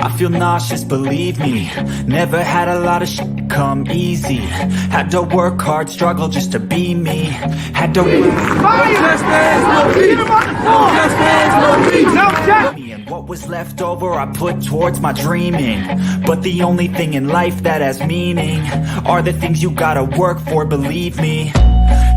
I feel nauseous, believe me. Never had a lot of shit come easy. Had to work hard, struggle just to be me. Had to and what was left over I put towards my dreaming. But the only thing in life that has meaning are the things you gotta work for, believe me.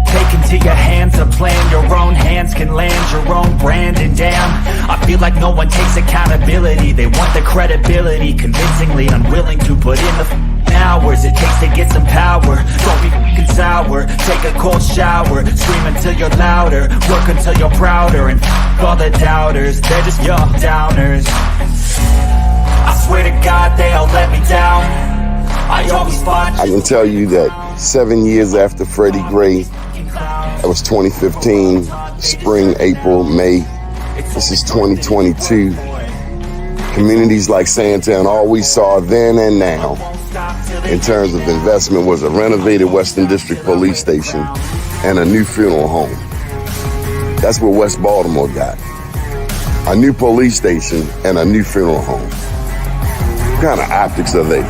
Take into your hands a plan, your own hands can land your own brand. And damn, I feel like no one takes accountability. They want the credibility, convincingly unwilling to put in the hours it takes to get some power. Don't be f***ing sour, take a cold shower. Scream until you're louder, work until you're prouder. And f*** all the doubters, they're just your downers. I swear to God they all let me down. I always fought. I can tell you that 7 years after Freddie Gray, that was 2015, spring, April, May. This is 2022. Communities like Sandtown, all we saw then and now in terms of investment was a renovated Western District Police Station and a new funeral home. That's what West Baltimore got. A new police station and a new funeral home. What kind of optics are they?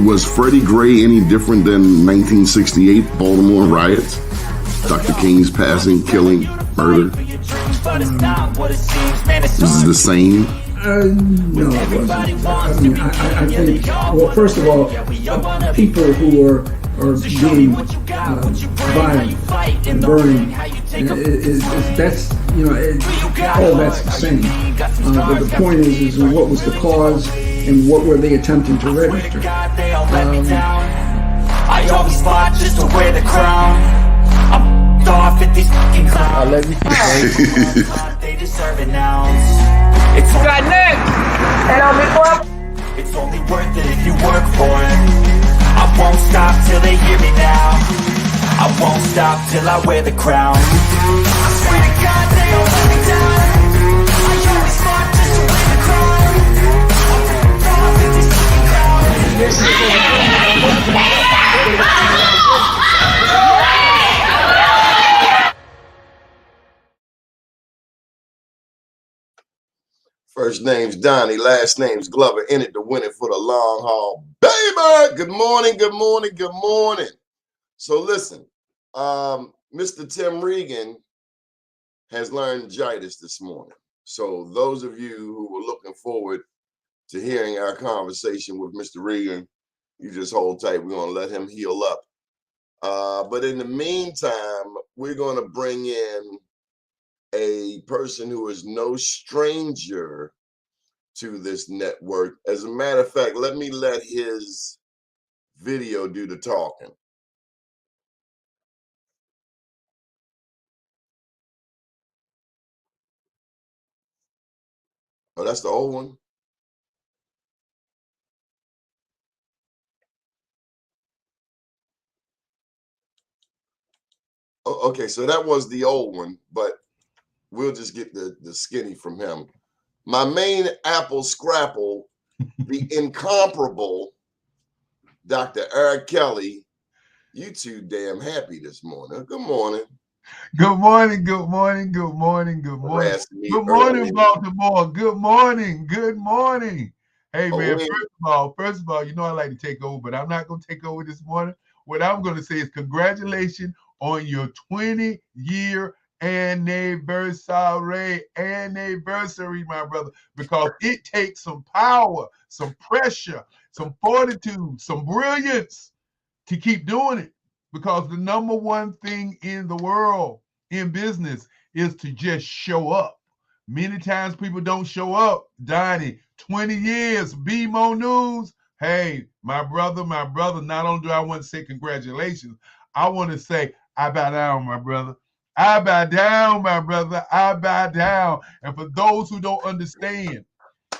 Was Freddie Gray any different than 1968 Baltimore riots? Dr. King's passing, killing, murder? This is the same? No, it wasn't. I mean, I think, well, first of all, people who are being violent and burning, that's, you know, all that's the same. But the point is what was the cause and what were they attempting to register? I always fought just to wear the crown. I'm off at these fucking clowns. I love you. They deserve an ounce. It's got next. It's only worth it if you work for it. I won't stop till they hear me now. I won't stop till I wear the crown. I swear to God they all let me down. I always fought just to wear the crown. I'm off at these fucking clowns. First name's Donnie, last name's Glover, in it to win it for the long haul. Baby! Good morning, good morning, good morning. So listen, Mr. Tim Regan has laryngitis this morning. So those of you who were looking forward to hearing our conversation with Mr. Regan, you just hold tight. We're going to let him heal up. But in the meantime, we're going to bring in a person who is no stranger to this network. As a matter of fact, let me let his video do the talking. Oh, that's the old one? Oh, okay, so that was the old one, but we'll just get the skinny from him. My main apple scrapple, the incomparable Dr. Eric Kelly. You too damn happy this morning. Good morning. Good morning, good morning, good morning, good morning. Good morning, Baltimore. Good morning, good morning. Hey, man, first of all, you know I like to take over, but I'm not going to take over this morning. What I'm going to say is congratulations on your 20-year anniversary, my brother, because it takes some power, some pressure, some fortitude, some brilliance to keep doing it. Because the number one thing in the world, in business, is to just show up. Many times people don't show up. Donnie, 20 years, BMO News. Hey, my brother, not only do I want to say congratulations, I want to say, I bow down, my brother. I bow down, my brother. I bow down. And for those who don't understand,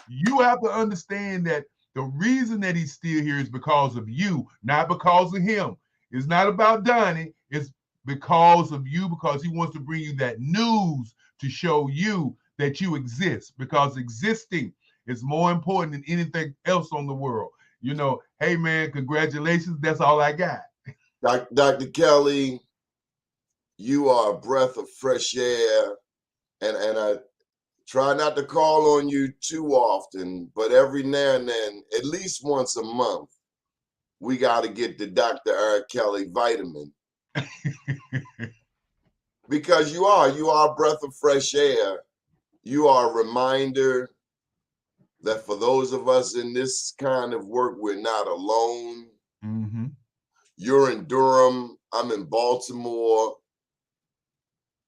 you have to understand that the reason that he's still here is because of you, not because of him. It's not about Donnie. It's because of you, because he wants to bring you that news to show you that you exist, because existing is more important than anything else on the world. You know, hey, man, congratulations. That's all I got. Dr. Kelly, You are a breath of fresh air, and I try not to call on you too often, but every now and then, at least once a month, we got to get the Dr. Eric Kelly vitamin. Because you are a breath of fresh air. You are a reminder that for those of us in this kind of work, we're not alone. Mm-hmm. You're in Durham, I'm in Baltimore.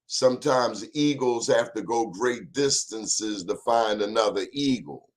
Sometimes eagles have to go great distances to find another eagle.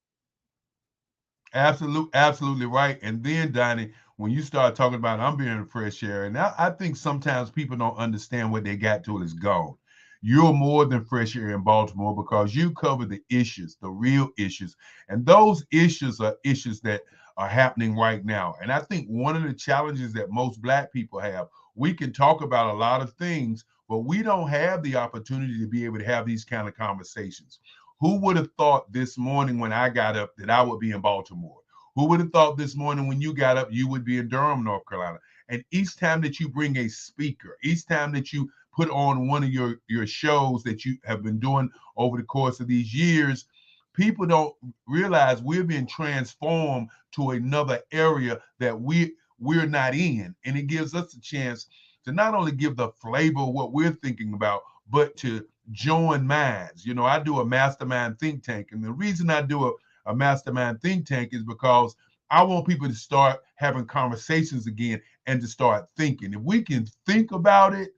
Absolutely right. And then, Donnie, when you start talking about I'm being in fresh air, and I think sometimes people don't understand what they got till it's gone. You're more than fresh air in Baltimore because you cover the issues, the real issues. And those issues are issues that are happening right now. And I think one of the challenges that most Black people have, we can talk about a lot of things, but we don't have the opportunity to be able to have these kind of conversations. Who would have thought this morning when I got up that I would be in Baltimore? Who would have thought this morning when you got up you would be in Durham, North Carolina? And each time that you bring a speaker, each time that you put on one of your shows that you have been doing over the course of these years, people don't realize we're being transformed to another area that we're not in. And it gives us a chance to not only give the flavor of what we're thinking about, but to join minds. You know, I do a mastermind think tank. And the reason I do a mastermind think tank is because I want people to start having conversations again and to start thinking. If we can think about it,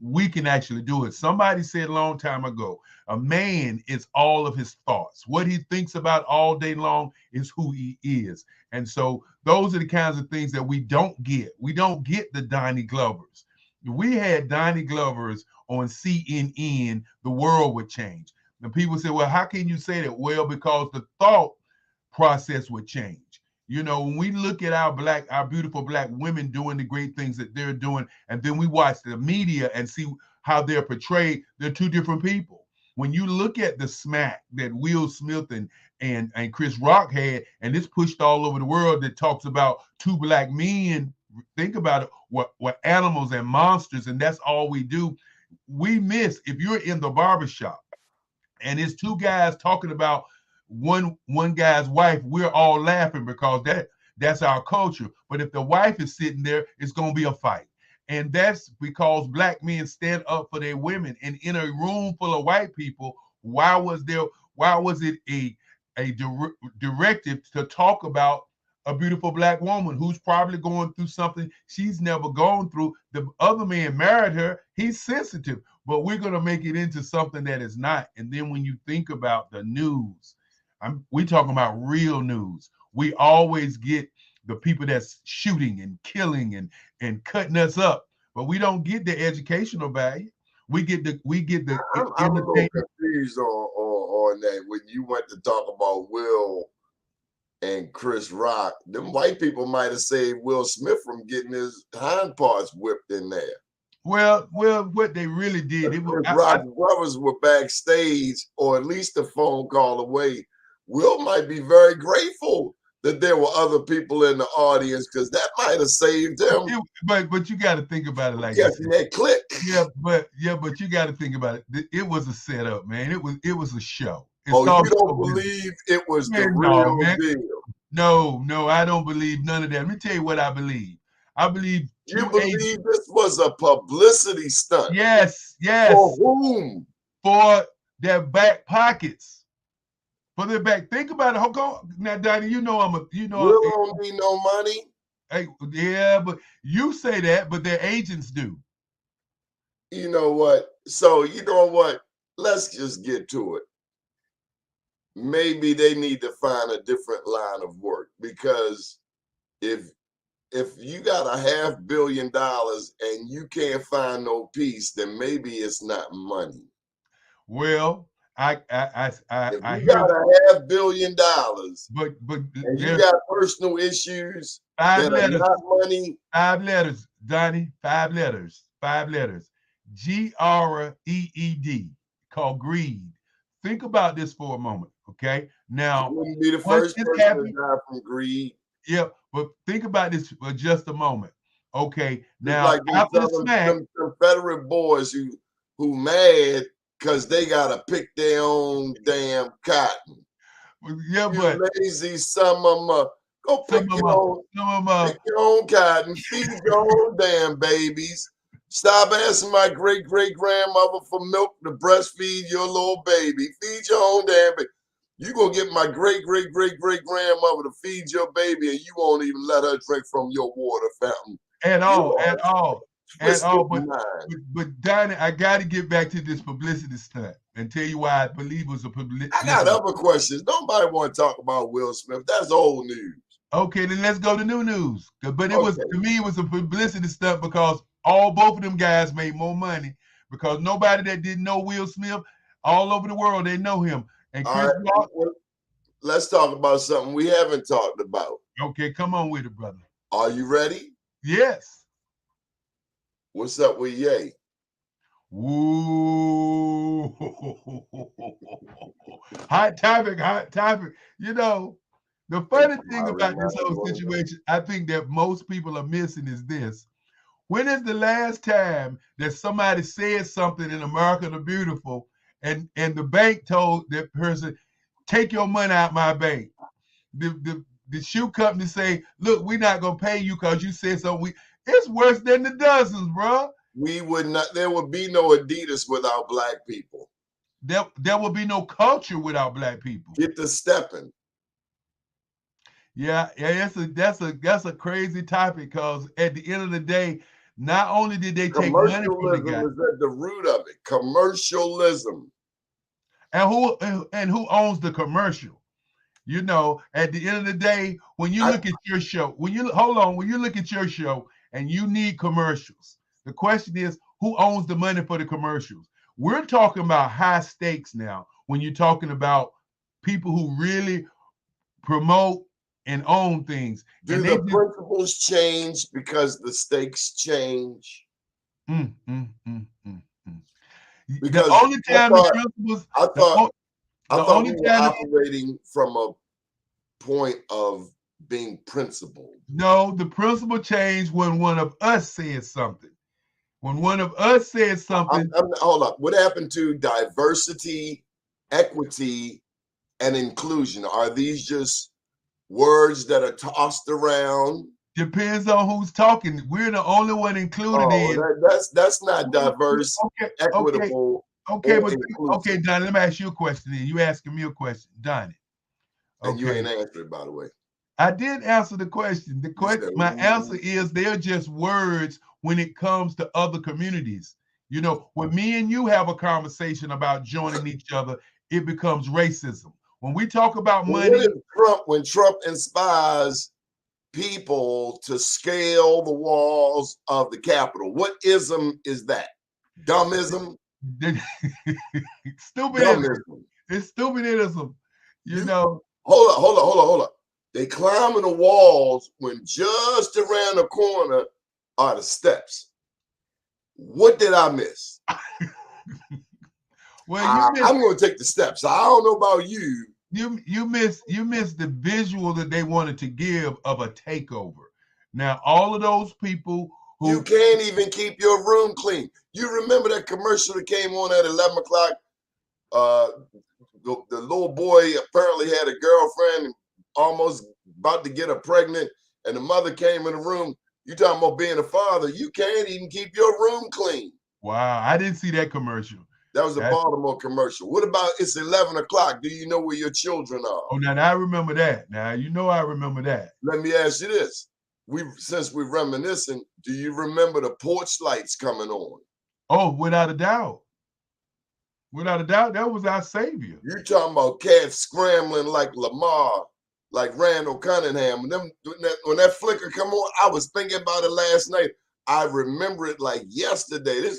we can actually do it. Somebody said a long time ago, a man is all of his thoughts. What he thinks about all day long is who he is. And so those are the kinds of things that we don't get. We don't get the Donnie Glovers. If we had Donnie Glovers on CNN, the world would change. And people say, well, how can you say that? Well, because the thought process would change. You know, when we look at our beautiful Black women doing the great things that they're doing, and then we watch the media and see how they're portrayed, they're two different people. When you look at the smack that Will Smith and Chris Rock had, and it's pushed all over the world that talks about two Black men, think about it, what animals and monsters, and that's all we do. We miss, if you're in the barbershop and it's two guys talking about one guy's wife, we're all laughing because that's our culture. But if the wife is sitting there, it's going to be a fight. And that's because Black men stand up for their women. And in a room full of white people, why was it a directive to talk about a beautiful Black woman who's probably going through something she's never gone through? The other man married her. He's sensitive, but we're going to make it into something that is not. And then when you think about the news, we talking about real news. We always get the people that's shooting and killing and cutting us up, but we don't get the educational value. We get the I'm a little confused on that when you went to talk about Will and Chris Rock. Them white people might have saved Will Smith from getting his hind parts whipped in there. Well, what they really did, it was Rock's brothers were backstage, or at least a phone call away. Will might be very grateful that there were other people in the audience because that might have saved him. But you got to think about it like this. That click. Yeah, but you got to think about it. It was a setup, man. It was a show. You don't believe it was the real deal? No, I don't believe none of that. Let me tell you what I believe. I believe you believe this was a publicity stunt. Yes. For whom? For their back pockets. For their back. Think about it. Now, Donnie, you know we don't need no money. Hey, yeah, but you say that, but their agents do. You know what? So you know what? Let's just get to it. Maybe they need to find a different line of work, because if you got $500 million and you can't find no peace, then maybe it's not money. Well, I you got $500 million, but and you got personal issues that are not money. 5 letters, Donnie. 5 letters. 5 letters. GREED, called greed. Think about this for a moment, okay? Now, you wouldn't be the first person to die from greed. Yeah, but think about this for just a moment. Okay, It's now like after the smack, them Confederate boys who mad because they gotta pick their own damn cotton. yeah, You but lazy some of them. Go some pick of your own cotton. Feed your own damn babies. Stop asking my great grandmother for milk to breastfeed your little baby. Feed your own damn baby. You gonna get my great grandmother to feed your baby, and you won't even let her drink from your water fountain. at all. Twisted mind. But Donnie, I got to get back to this publicity stunt and tell you why I believe it was a publicity. I got other questions. Nobody want to talk about Will Smith. That's old news. Okay, then let's go to new news. But it was, Okay. to me, it was a publicity stunt because both of them guys made more money because nobody that didn't know Will Smith all over the world, they know him. And All Chris right, Rock. well, let's talk about something we haven't talked about. Okay, come on with it, brother. Are you ready? Yes. What's up with Ye? Ooh. Hot topic. You know, the funny thing about this whole situation, I think that most people are missing is this. When is the last time that somebody said something in America the Beautiful and the bank told that person, take your money out my bank? The shoe company say, look, we're not going to pay you because you said something. It's worse than the dozens, bro. We would not. There would be no Adidas without black people. There will be no culture without black people. Get to stepping. Yeah, that's a crazy topic because at the end of the day, not only did they take money from the guy, commercialism is at the root of it. Commercialism. And who owns the commercial? You know, at the end of the day, when you look at your show, when you look at your show and you need commercials, the question is, who owns the money for the commercials? We're talking about high stakes now when you're talking about people who really promote and own things. Do and the principles change because the stakes change? Because the only time the principles, I thought we were operating from a point of being principled. No, the principle changed when one of us said something. When one of us said something. Hold up. What happened to diversity, equity, and inclusion? Are these just words that are tossed around? Depends on who's talking. We're the only one included in. That's not diverse, equitable. Okay, Donnie, let me ask you a question then. You asking me a question, Donnie. And you ain't answered, by the way. I did answer the question. My answer is they're just words when it comes to other communities. You know, when me and you have a conversation about joining each other, it becomes racism. When we talk about money, when Trump inspires people to scale the walls of the Capitol, what ism is that? Dummism? Stupidism. It's stupidism. You know. Hold up. They climbing the walls when just around the corner are the steps. What did I miss? Well, I'm going to take the steps. I don't know about you. You missed the visual that they wanted to give of a takeover. Now, all of those people who you can't even keep your room clean. You remember that commercial that came on at 11 o'clock? The little boy apparently had a girlfriend, almost about to get her pregnant, and the mother came in the room. You talking about being a father? You can't even keep your room clean. Wow, I didn't see that commercial. That was a Baltimore commercial. What about it's 11 o'clock? Do you know where your children are? Oh, now I remember that. Now you know I remember that. Let me ask you this: since we're reminiscing, do you remember the porch lights coming on? Oh, without a doubt. Without a doubt, that was our savior. You talking about cats scrambling like Lamar, like Randall Cunningham. When that flicker come on, I was thinking about it last night. I remember it like yesterday.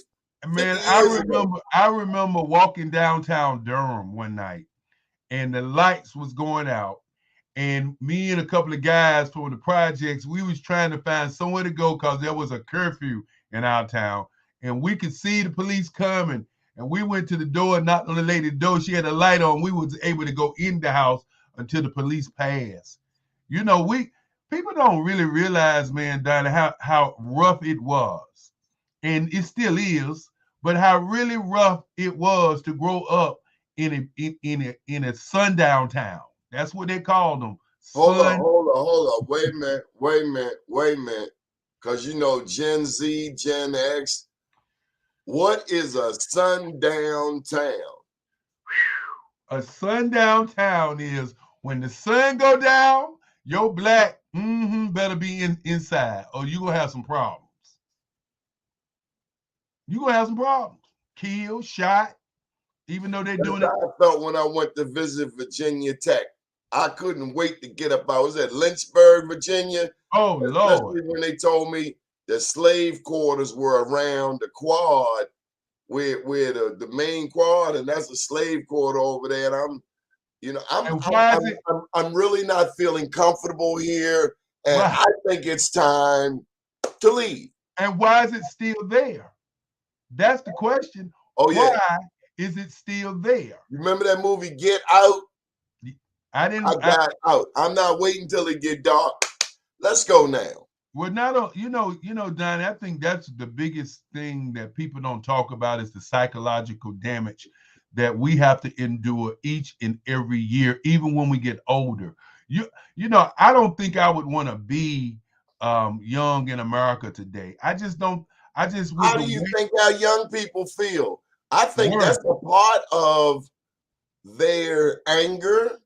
Man, I remember walking downtown Durham one night, and the lights was going out, and me and a couple of guys from the projects, we was trying to find somewhere to go because there was a curfew in our town, and we could see the police coming. And we went to the door, knocked on the lady's door. She had a light on. We was able to go in the house until the police passed. You know, people don't really realize, man, Donnie, how rough it was, and it still is, but how really rough it was to grow up in a sundown town. That's what they called them. Hold on. Wait a minute. Because you know, Gen Z, Gen X, what is a sundown town? A sundown town is when the sun go down, your black better be inside, or you gonna have some problems. You gonna have some problems. Killed, shot, even though they're doing it. I felt when I went to visit Virginia Tech. I couldn't wait to get up. I was at Lynchburg, Virginia. Oh, Lord. Especially when they told me the slave quarters were around the quad, where the main quad, and that's a slave quarter over there. And I'm really not feeling comfortable here, and I think it's time to leave. And why is it still there? That's the question. Oh yeah. Why is it still there? You remember that movie Get Out? I got out. I'm not waiting till it get dark. Let's go now. Well, not you know, Donnie, I think that's the biggest thing that people don't talk about is the psychological damage that we have to endure each and every year, even when we get older. You know, I don't think I would want to be young in America today. I just don't. How do you think our young people feel? I think that's a part of their anger,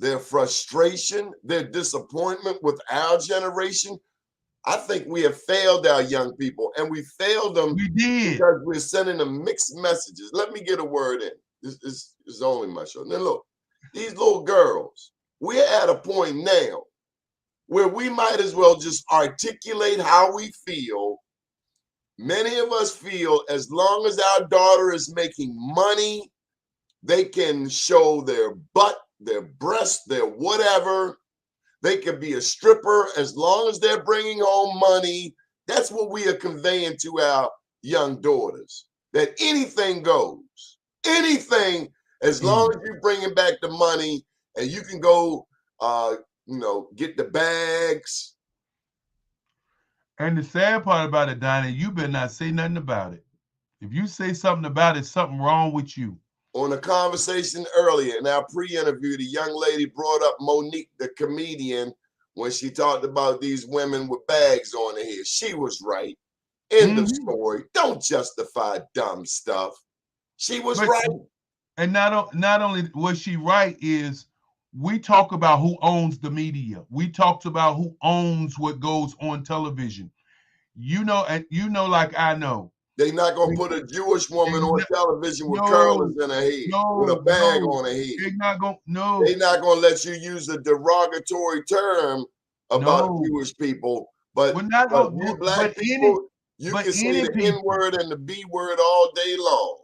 their frustration, their disappointment with our generation. I think we have failed our young people, and we failed them because we're sending them mixed messages. Let me get a word in. This is only my show. Now look, these little girls, we're at a point now where we might as well just articulate how we feel. Many of us feel as long as our daughter is making money, they can show their butt, their breast, their whatever. They can be a stripper as long as they're bringing home money. That's what we are conveying to our young daughters, that anything goes. Anything, as long as you're bringing back the money and you can go, get the bags. And the sad part about it, Donnie, you better not say nothing about it. If you say something about it, something wrong with you. On a conversation earlier in our pre-interview, the young lady brought up Monique, the comedian, when she talked about these women with bags on their head. She was right. End of story. Don't justify dumb stuff. She was right. And not only was she right, is we talk about who owns the media. We talked about who owns what goes on television. Like I know. They're not going to put a Jewish woman on television with curlers in her head, with a bag on her head. They're not going to let you use a derogatory term about Jewish people. But you black people, you can say the N word and the B word all day long.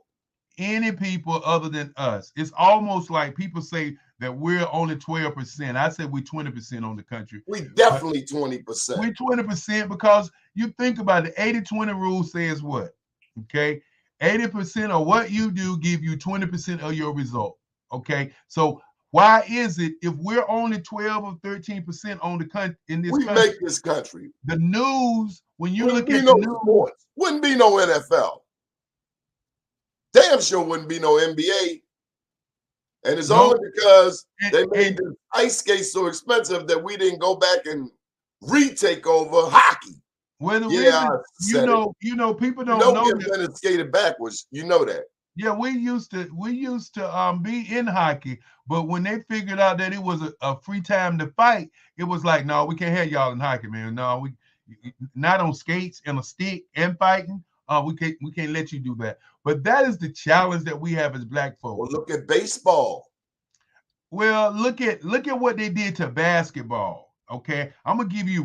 Any people other than us. It's almost like people say that we're only 12%. I said we're 20% on the country. We definitely 20%. We're 20% because you think about it, the 80-20 rule says what? Okay, 80% of what you do give you 20% of your result. Okay, so why is it if we're only 12 or 13% on the country in this country? We make this country. The news, when you look at the news, sports, wouldn't be no NFL. Damn sure wouldn't be no NBA. And it's only because they made the ice skates so expensive that we didn't go back and retake over hockey. Well, the reason, people don't know that Leonard skated backwards. You know that. Yeah, we used to be in hockey, but when they figured out that it was a free time to fight, it was like, no, we can't have y'all in hockey, man. No, we not on skates and a stick and fighting. We can't let you do that. But that is the challenge that we have as black folks. Well, look at baseball. Well, look at what they did to basketball. Okay, I'm gonna give you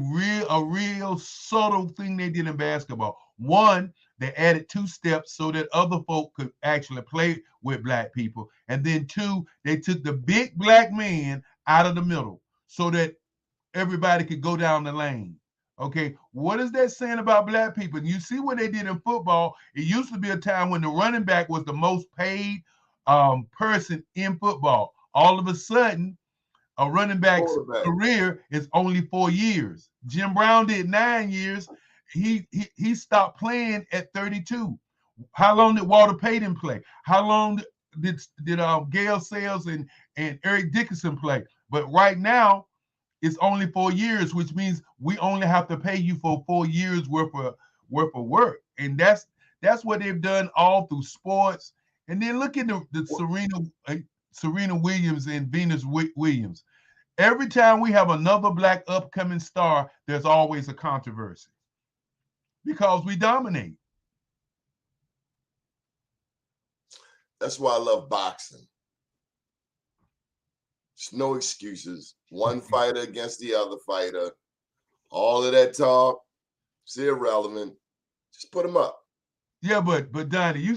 a real subtle thing they did in basketball. One, they added 2 steps so that other folk could actually play with black people. And then 2, they took the big black man out of the middle so that everybody could go down the lane. Okay, what is that saying about black people? And you see what they did in football. It used to be a time when the running back was the most paid person in football. All of a sudden, A running back's Quarterback. career is only 4 years. Jim Brown did 9 years. He stopped playing at 32. How long did Walter Payton play? How long did Gale Sayers and Eric Dickerson play? But right now, it's only 4 years, which means we only have to pay you for 4 years worth of work. And that's what they've done all through sports. And then look at the Serena Williams and Venus Williams. Every time we have another black upcoming star, there's always a controversy because we dominate. That's why I love boxing. There's no excuses. One fighter against the other fighter. All of that talk, it's irrelevant. Just put them up. Yeah, but Donnie,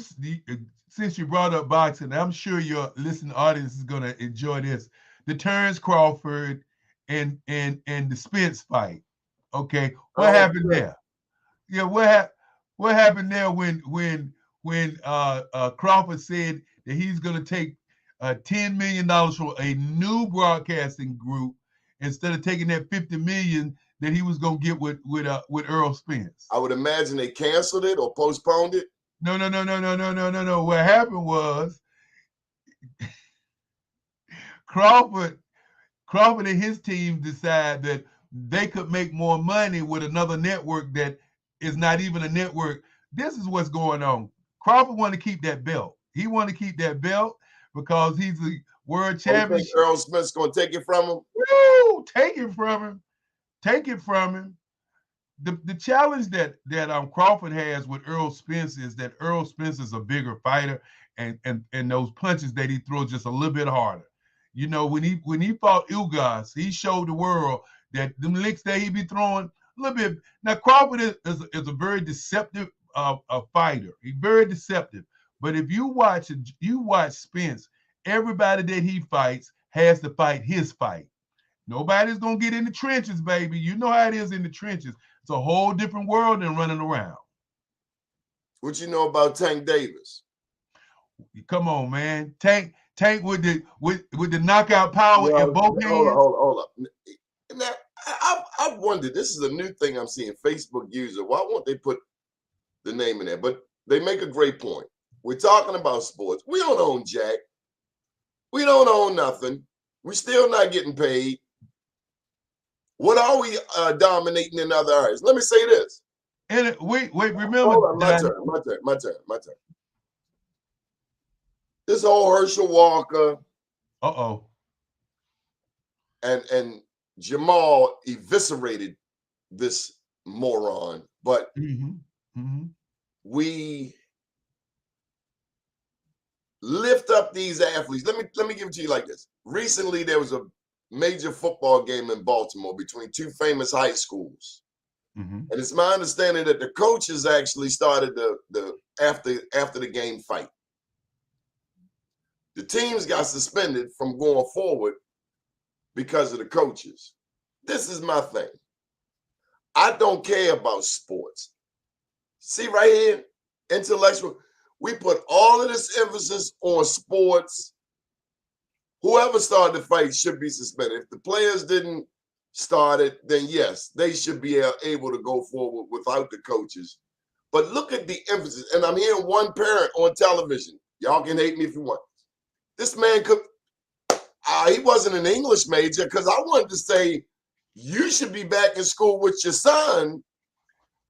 since you brought up boxing, I'm sure your listening audience is gonna enjoy this. The Terrence Crawford and the Spence fight. Okay, what happened there? Yeah, what happened there when Crawford said that he's gonna take $10 million from a new broadcasting group instead of taking that $50 million that he was gonna get with Earl Spence? I would imagine they canceled it or postponed it. No. What happened was Crawford and his team decided that they could make more money with another network that is not even a network. This is what's going on. Crawford wanted to keep that belt. He wanted to keep that belt because he's a world champion. You think Earl Smith's going to take it from him? Woo! Take it from him. Take it from him. The challenge that Crawford has with Earl Spence is that Earl Spence is a bigger fighter, and those punches that he throws just a little bit harder. You know, when he fought Ugas, he showed the world that them licks that he be throwing a little bit. Now Crawford is a very deceptive fighter. He's very deceptive. But if you watch Spence, everybody that he fights has to fight his fight. Nobody's gonna get in the trenches, baby. You know how it is in the trenches. It's a whole different world than running around. What you know about Tank Davis? Come on, man. Tank with the knockout power in both hands. Hold up. Now, I've wondered, this is a new thing I'm seeing, Facebook user. Why won't they put the name in there? But they make a great point. We're talking about sports. We don't own jack. We don't own nothing. We're still not getting paid. What are we dominating in other areas? Let me say this. And wait, remember. Hold on, my turn. This whole Herschel Walker. And Jamal eviscerated this moron. But we lift up these athletes. Let me give it to you like this. Recently, there was a major football game in Baltimore between two famous high schools. And it's my understanding that the coaches actually started the after the game fight. The teams got suspended from going forward because of the coaches. This is my thing. I don't care about sports. See right here, intellectual. We put all of this emphasis on sports. Whoever started the fight should be suspended. If the players didn't start it, then yes, they should be able to go forward without the coaches. But look at the emphasis. And I'm hearing one parent on television. Y'all can hate me if you want. This man could, he wasn't an English major, because I wanted to say, you should be back in school with your son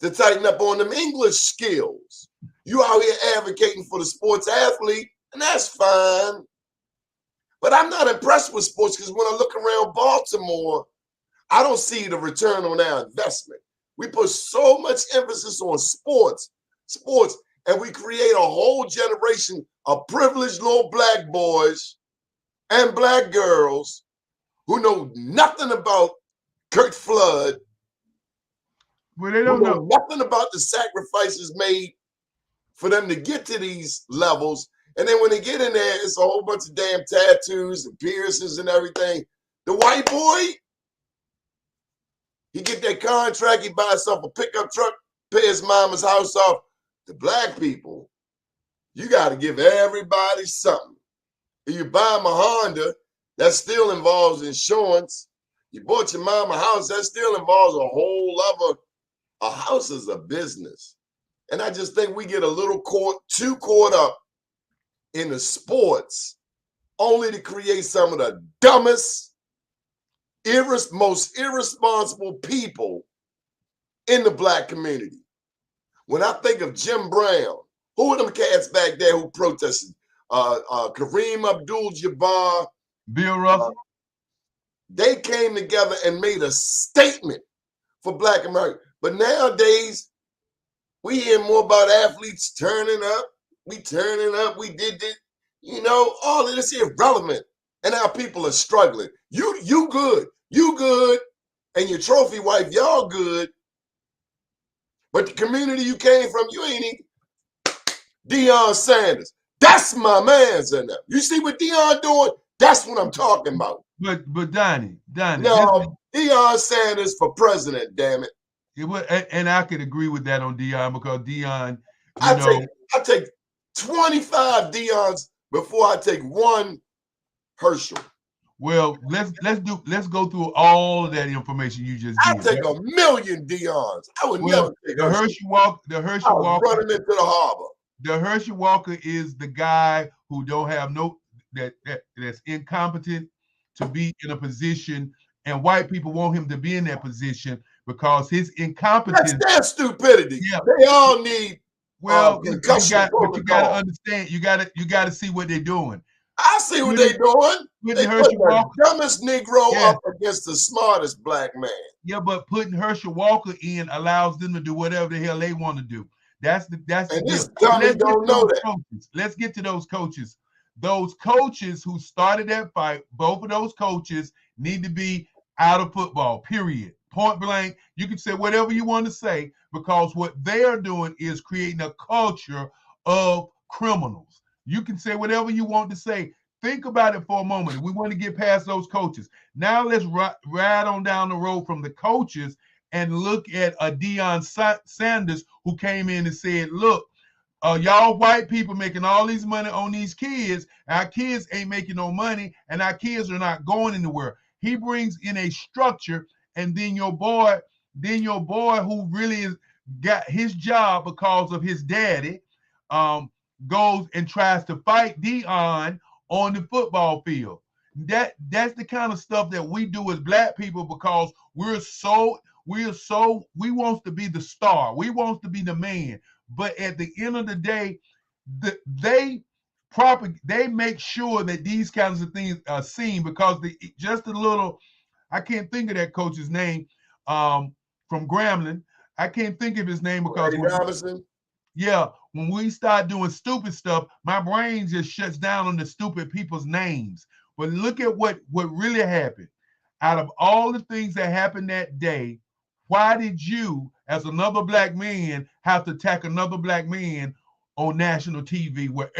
to tighten up on them English skills. You out here advocating for the sports athlete, and that's fine. But I'm not impressed with sports, because when I look around Baltimore, I don't see the return on our investment. We put so much emphasis on sports, and we create a whole generation of privileged little black boys and black girls who know nothing about Kurt Flood. Well, they don't know nothing about the sacrifices made for them to get to these levels. And then when they get in there, it's a whole bunch of damn tattoos and piercings and everything. The white boy, he get that contract, he buy himself a pickup truck, pay his mama's house off. The black people, you got to give everybody something. If you buy them a Honda, That still involves insurance. You bought your mom a house, that still involves a whole other. A house is a business. And I just think we get a little too caught up in the sports only to create some of the dumbest, most irresponsible people in the black community. When I think of Jim Brown, who were them cats back there who protested? Kareem Abdul-Jabbar, Bill Russell. They came together and made a statement for Black America. But nowadays, we hear more about athletes turning up. We turning up. We did this. You know, all of this is irrelevant. And now people are struggling. You good. You good. And your trophy wife, y'all good. But the community you came from, you ain't even. Deion Sanders. That's my man's in there. You see what Deion doing? That's what I'm talking about. But Donnie. No, Deion Sanders for president, damn it. And I could agree with that on Deion because Deion, I take 25 Deons before I take one Herschel. Well, let's go through all of that information you just I gave. take a million Deons. I would never take the Herschel Walker. The Herschel Walker running into the harbor. The Herschel Walker is the guy who don't have that's incompetent to be in a position, and white people want him to be in that position because his incompetence. That's their stupidity. Yeah. They all need. Well, you got to understand. You got to see what they're doing. I see what they're doing. They put the dumbest Negro up against the smartest black man. Yeah, but putting Herschel Walker in allows them to do whatever the hell they want to do. That's the this dummy don't know that. Coaches. Let's get to those coaches. Those coaches who started that fight, both of those coaches need to be out of football, period. Point blank. You can say whatever you want to say because what they are doing is creating a culture of criminals. You can say whatever you want to say. Think about it for a moment. We want to get past those coaches. Now let's ride on down the road from the coaches and look at a Deion Sanders who came in and said, look, y'all white people making all these money on these kids. Our kids ain't making no money, and our kids are not going anywhere. He brings in a structure, and then your boy who really got his job because of his daddy, goes and tries to fight Deion on the football field. That's the kind of stuff that we do as black people because we want to be the star. We want to be the man. But at the end of the day, they make sure that these kinds of things are seen because I can't think of that coach's name from Grambling. I can't think of his name because Robinson. Yeah, when we start doing stupid stuff, my brain just shuts down on the stupid people's names. But look at what really happened. Out of all the things that happened that day, why did you, as another black man, have to attack another black man on national TV where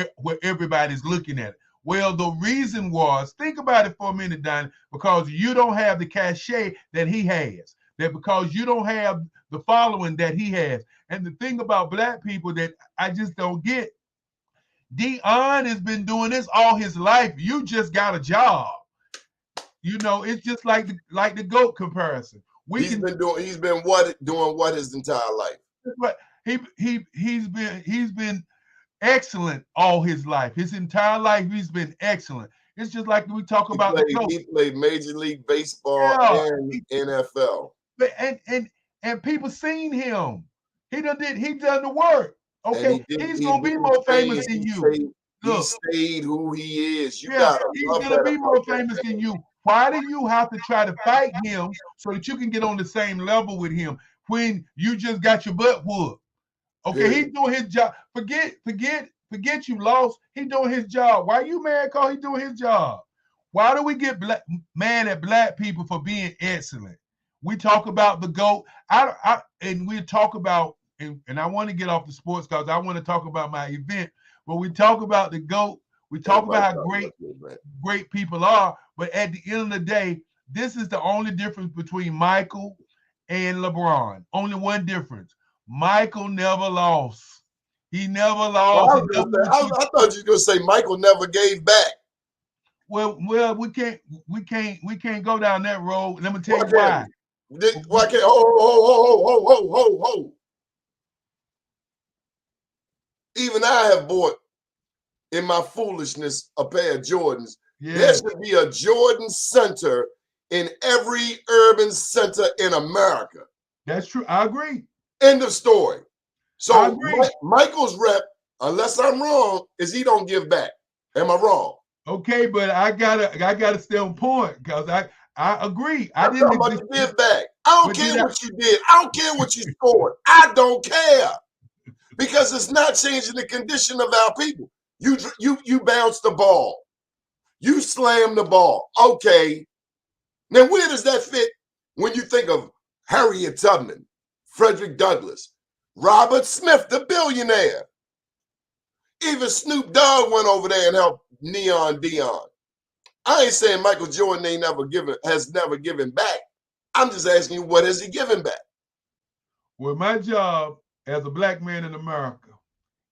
everybody's looking at it? Well, the reason was, think about it for a minute, Don, because you don't have the cachet that he has, that because you don't have the following that he has. And the thing about black people that I just don't get, Deion has been doing this all his life. You just got a job. You know, it's just like the GOAT comparison. He's been doing what his entire life. But he's been excellent all his life. His entire life he's been excellent. It's just like we talk about he played Major League Baseball and NFL. And people seen him. He done the work. Okay, he's gonna be more famous than you. Look, he stayed who he is. He's gonna be more famous than you. Why do you have to try to fight him so that you can get on the same level with him when you just got your butt whooped? Okay, he's doing his job. Forget you lost. He's doing his job. Why are you mad because he's doing his job? Why do we get mad at black people for being excellent? We talk about the GOAT. And we talk about, and I want to get off the sports because I want to talk about my event, but we talk about the GOAT. We talk about how great people are, but at the end of the day, this is the only difference between Michael and LeBron. Only one difference. Michael never lost. He never lost. I thought you were going to say Michael never gave back. Well, we can't go down that road. Let me tell you Why why. can't? Why can't? Ho. Even I have bought in my foolishness a pair of Jordans. Yeah, There should be a Jordan center in every urban center in America. that's true. I agree. End of story. I So agree. Michael's rep, unless I'm wrong, is he don't give back. Am I wrong? Okay, but I gotta stay on point because I agree. I I'm didn't talking about the agree. give back. I don't care what you did. I don't care what you scored. I don't care. Because it's not changing the condition of our people. You bounce the ball. You slam the ball. Okay. Now, where does that fit when you think of Harriet Tubman, Frederick Douglass, Robert Smith, the billionaire? Even Snoop Dogg went over there and helped Neon Dion. I ain't saying Michael Jordan has never given back. I'm just asking you, what has he given back? Well, my job as a black man in America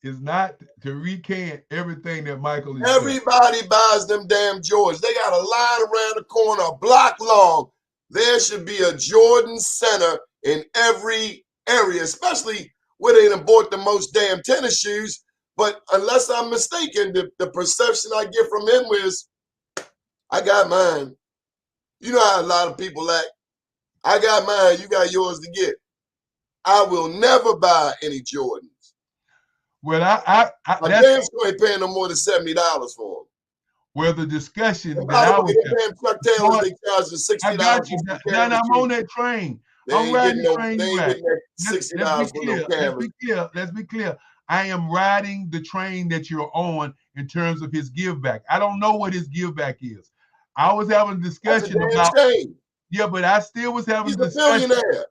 is not to recant everything that Michael is saying. Everybody buys them damn Jordans. They got a line around the corner, a block long. There should be a Jordan center in every area, especially where they done bought the most damn tennis shoes. But unless I'm mistaken, the perception I get from him is, I got mine. You know how a lot of people act. I got mine. You got yours to get. I will never buy any Jordans. Well, My damn sure ain't paying no more than $70 for them. Well, the discussion And that by the I way, was them damn Chuck Taylors, they charging $60. I got you. Now I'm on that train. I'm riding the train. They ain't getting that $60 for no cameras. Let's be clear. I am riding the train that you're on in terms of his give back. I don't know what his give back is. I was having a discussion about. Shame. Yeah, but I still was having He's a discussion. billionaire.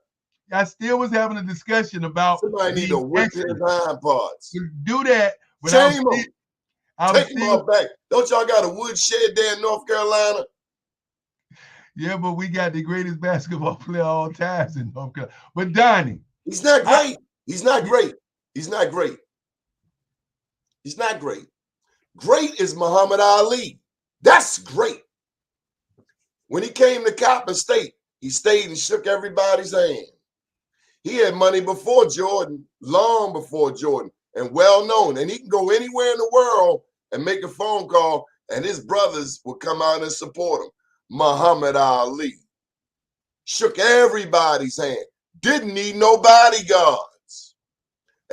I still was having a discussion about. Somebody need to whip his hind parts. Do that. But Shame him. Take him still, off back. Don't y'all got a woodshed there in North Carolina? Yeah, but we got the greatest basketball player of all times in North Carolina. But Donnie. He's not great. He's not great. He's not great. He's not great. Great is Muhammad Ali. That's great. When he came to Coppin State, he stayed and shook everybody's hand. He had money before Jordan, long before Jordan, and well known. And he can go anywhere in the world and make a phone call, and his brothers will come out and support him. Muhammad Ali shook everybody's hand. Didn't need no bodyguards.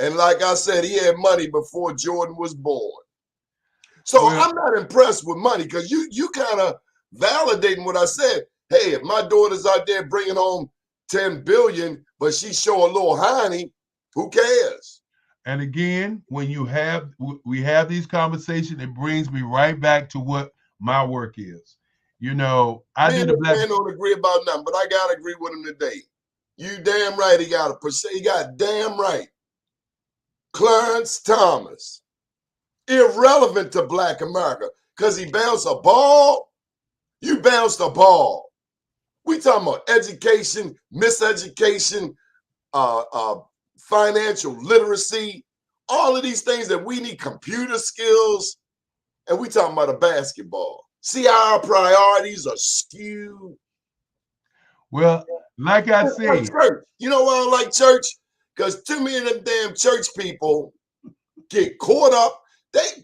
And like I said, he had money before Jordan was born. So I'm not impressed with money because you kind of validating what I said. Hey, if my daughter's out there bringing home 10 billion, but she show a little hiney, who cares? And again, when we have these conversations, it brings me right back to what my work is. You know, I did a black. Man don't agree about nothing, but I gotta agree with him today. You damn right, he got damn right. Clarence Thomas, irrelevant to Black America, because he bounced a ball. You bounced a ball. We talking about education, miseducation, financial literacy, all of these things that we need, computer skills, and we talking about a basketball. See how our priorities are skewed? Well, like I said, church. You know why I don't like church? Because too many of them damn church people get caught up.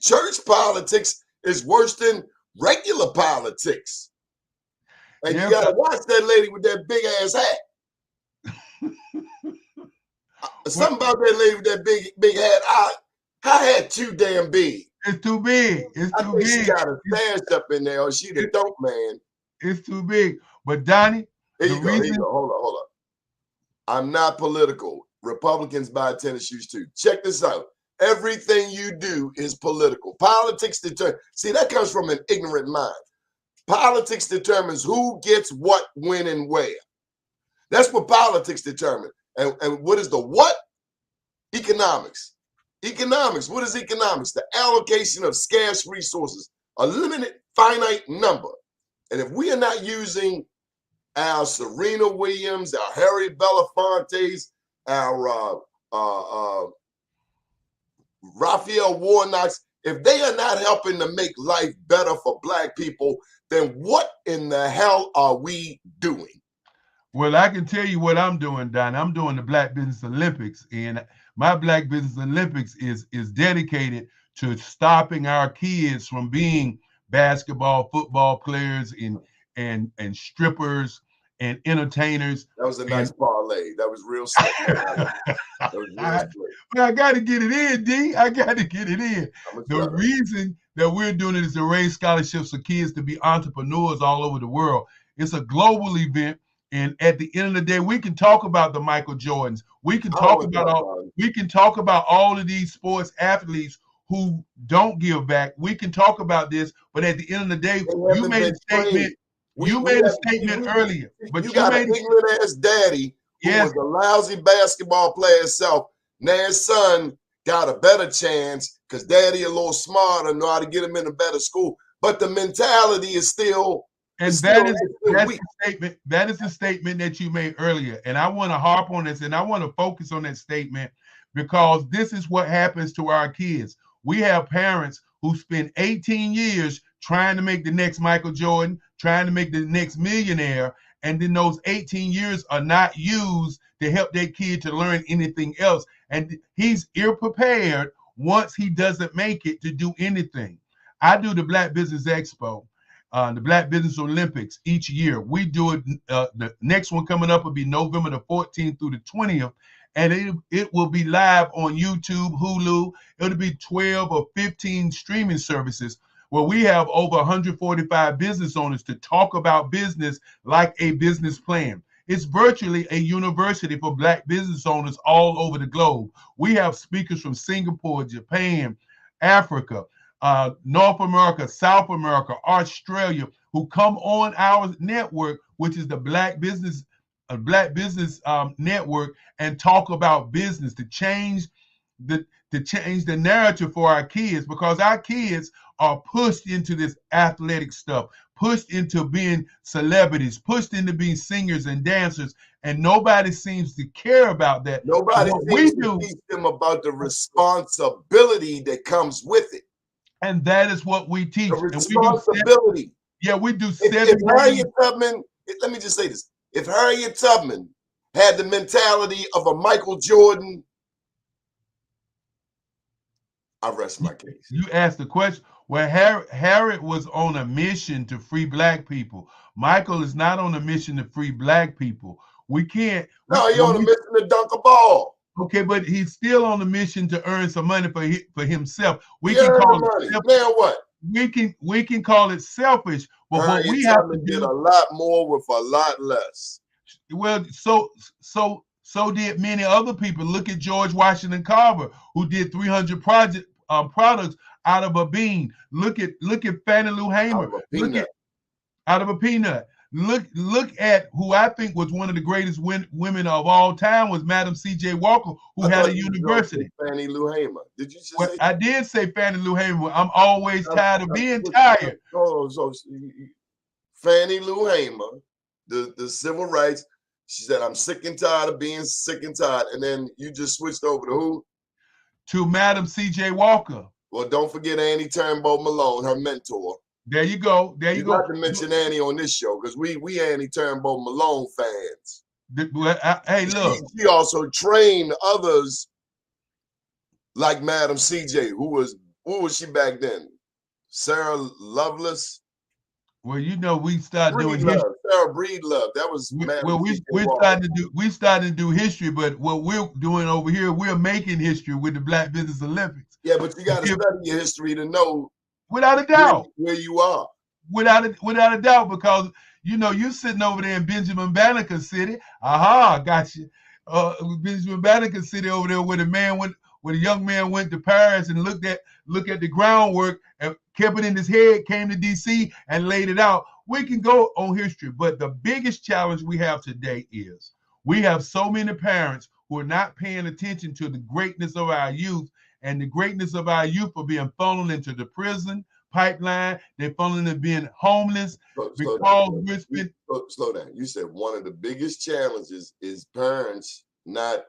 Church politics is worse than regular politics. And you gotta watch that lady with that big ass hat. Something about that lady with that big hat. Her hat too damn big. It's too big. It's too big. She got a stash up in there, or she the dope man. It's too big. But Donnie, here you go. Hold on. I'm not political. Republicans buy tennis shoes too. Check this out. Everything you do is political. Politics determines. See, that comes from an ignorant mind. Politics determines who gets what, when, and where. That's what politics determines. And what is the what? Economics. Economics. What is economics? The allocation of scarce resources, a limited, finite number. And if we are not using our Serena Williams, our Harry Belafontes, our Raphael Warnocks, if they are not helping to make life better for Black people, then what in the hell are we doing? Well, I can tell you what I'm doing, Don. I'm doing the Black Business Olympics, and my Black Business Olympics is dedicated to stopping our kids from being basketball, football players, and strippers and entertainers. That was a nice parlay. That was real slick. That was real slick. I got to get it in, D. I got to get it in. The reason that we're doing it is to raise scholarships for kids to be entrepreneurs all over the world. It's a global event. And at the end of the day, we can talk about the Michael Jordans. We can talk about all of these sports athletes who don't give back. We can talk about this, but at the end of the day, you made a statement. You made a statement earlier, but you got an ignorant ass daddy who was a lousy basketball player himself. Now his son got a better chance because daddy a little smarter, know how to get him in a better school. But the mentality is still. And that's the statement. That is the statement that you made earlier. And I want to harp on this, and I want to focus on that statement because this is what happens to our kids. We have parents who spend 18 years trying to make the next Michael Jordan, trying to make the next millionaire, and then those 18 years are not used to help their kid to learn anything else. And he's ill-prepared once he doesn't make it to do anything. I do the Black Business Expo. The Black Business Olympics each year. We do it. The next one coming up will be November the 14th through the 20th, and it will be live on YouTube, Hulu. It'll be 12 or 15 streaming services where we have over 145 business owners to talk about business like a business plan. It's virtually a university for Black business owners all over the globe. We have speakers from Singapore, Japan, Africa, North America, South America, Australia, who come on our network, which is the Black Business Network, and talk about business to change the narrative for our kids, because our kids are pushed into this athletic stuff, pushed into being celebrities, pushed into being singers and dancers, and nobody seems to care about that. Nobody seems to teach them about the responsibility that comes with it. And that is what we teach. The responsibility. We do 7 If Harriet Tubman, let me just say this. If Harriet Tubman had the mentality of a Michael Jordan, I rest my case. You asked the question. Well, Harriet was on a mission to free Black people. Michael is not on a mission to free Black people. We can't. No, he's on a mission to dunk a ball. Okay, but he's still on the mission to earn some money for himself. We can call it selfish. Now what? We can call it selfish, but what we have to do a lot more with a lot less. Well, so did many other people. Look at George Washington Carver, who did 300 products out of a bean. Look at Fannie Lou Hamer. Out of a peanut. Look at who I think was one of the greatest women of all time was Madam C.J. Walker, who had a university. Fannie Lou Hamer. Did you just say? I did say Fannie Lou Hamer. I'm always tired of being tired. So Fannie Lou Hamer, the civil rights. She said, "I'm sick and tired of being sick and tired." And then you just switched over to who? To Madam C.J. Walker. Well, don't forget Annie Turnbull Malone, her mentor. There you go. There you go. Not to mention Annie on this show, because we Annie Turnbull Malone fans. Hey, look. She also trained others like Madam CJ, who was she back then? Sarah Lovelace. Well, you know, we started doing history. Sarah Breedlove. That was we started to do history, but what we're doing over here, we're making history with the Black Business Olympics. Yeah, but you got to study your history to know. Without a doubt. Where you are. Without a doubt, because, you know, you're sitting over there in Benjamin Banneker City. Aha, got you. Benjamin Banneker City over there where a young man went to Paris and looked at the groundwork and kept it in his head, came to DC and laid it out. We can go on history, but the biggest challenge we have today is we have so many parents who are not paying attention to the greatness of our youth. And the greatness of our youth are being funneled into the prison pipeline. They're funneled into being homeless Slow down. You said one of the biggest challenges is parents not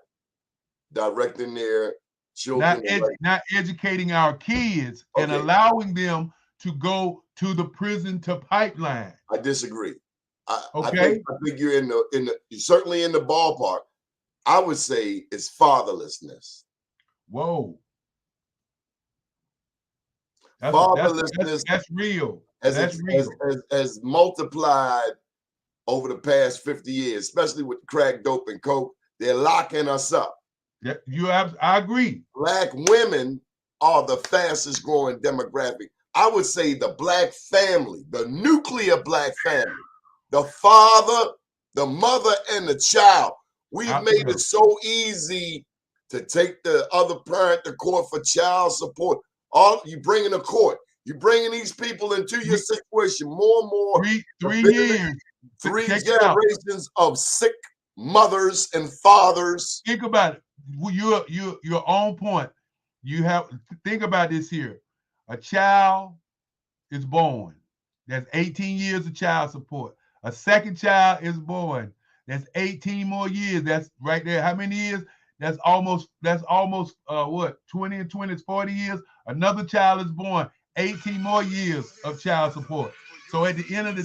directing their children. Not educating our kids and Okay. allowing them to go to the prison to pipeline. I disagree. Okay. I think you're you're certainly in the ballpark. I would say it's fatherlessness. Whoa. Fatherlessness That's real. has multiplied over the past 50 years, especially with crack, dope, and coke. They're locking us up. Yeah, I agree. Black women are the fastest growing demographic. I would say the black family, the nuclear black family, the father, the mother, and the child. We've made it so easy to take the other parent to court for child support. All you bring in a court, you bringing these people into your situation more and more. 3 years, 3 generations of sick mothers and fathers. Think about it. You're on point. You have think about this here. A child is born. That's 18 years of child support. A second child is born. That's 18 more years. That's right there. How many years? That's almost what? 20 and 20 is 40 years. Another child is born. 18 more years of child support. So at the end of the